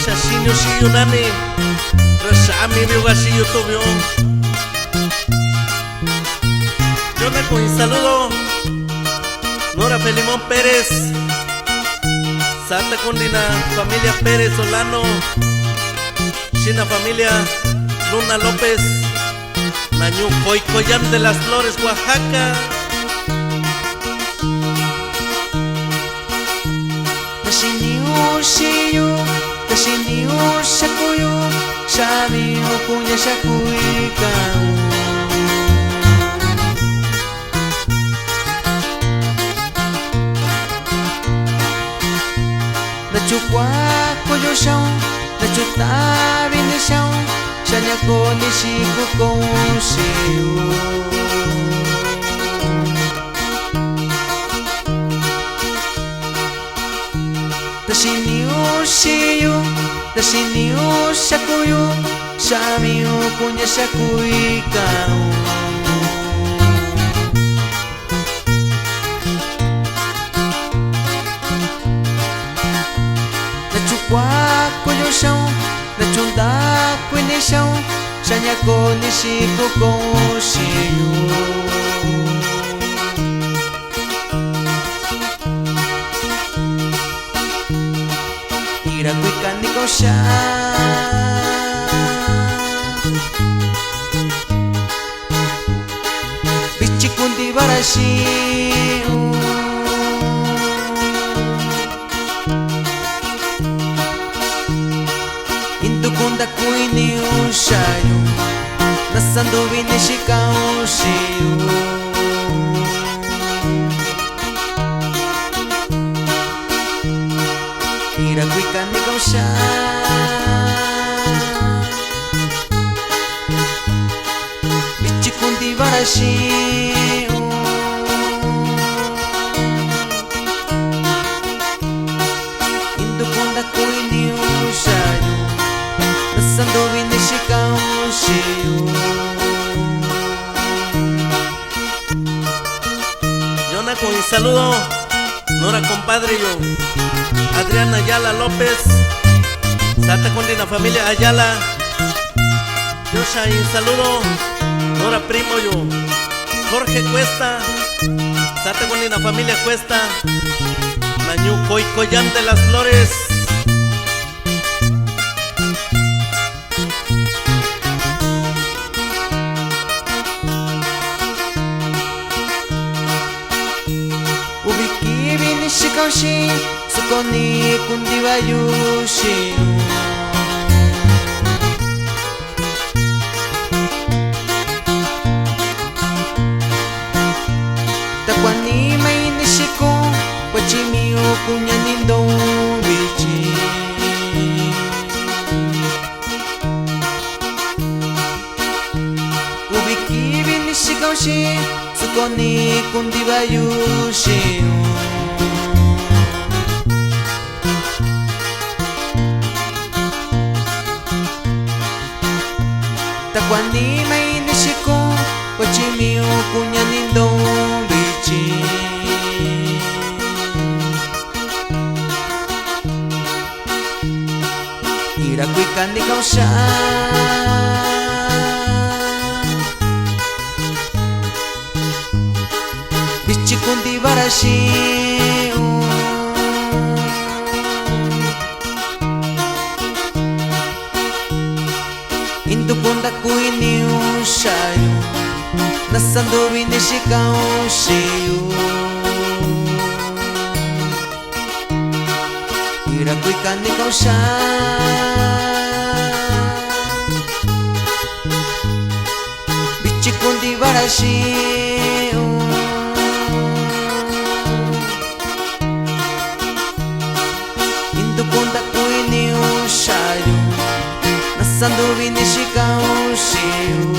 shashinyo shiyo nani rashami vio gashiyo tobio. Yo me con saludo Nora Felimón Pérez, Santa Condina familia Pérez Solano, China familia Luna López, Nañu Coyam de las Flores, Oaxaca. Tashiniu shiyu, tashiniu shakuyu, shami okunya shakuika. Nachukwa koyo shao, nachuta bini shao, shanya koni shiku kon shiyu. Tashiniu shiyu, tashiniu shakuyu, shami okunya shakuika. Nachukwa koyo shao, nachunda kwene shao, shanya koni shiku kon shiyu. Irakuika nikosha Bichikundi barashi Indukunda kuini ushayu Nasando vini shika ushiyu Irakuika nikosha Bichikundi barashi Indukunda kuini ushayu Nasando vini shika ushiyu. Yona con saludo Nora compadre yo Adriana Ayala López, Santa Condina familia Ayala. Yosha y saludo Nora primo yo Jorge Cuesta, Santa Condina familia Cuesta, Nañu Coyam de las Flores. Ubiki vini shikaushi, sukoni kundi bayushi. Takwani mai nishiko, wachimi okunya nindo bichi. Ubiki vini shikaushi, sukoni kundi bayushi. Takwani mai nishiko, wachimi okunya nindo bichi. Irakuika nikosha Bichikundi barashi Indukunda kuini ushayu Nasando vini shika ushiyu. Irakuika nikosha Bichikundi barashi Indukunda kuini ushayu Nasando vini shika ushiyu.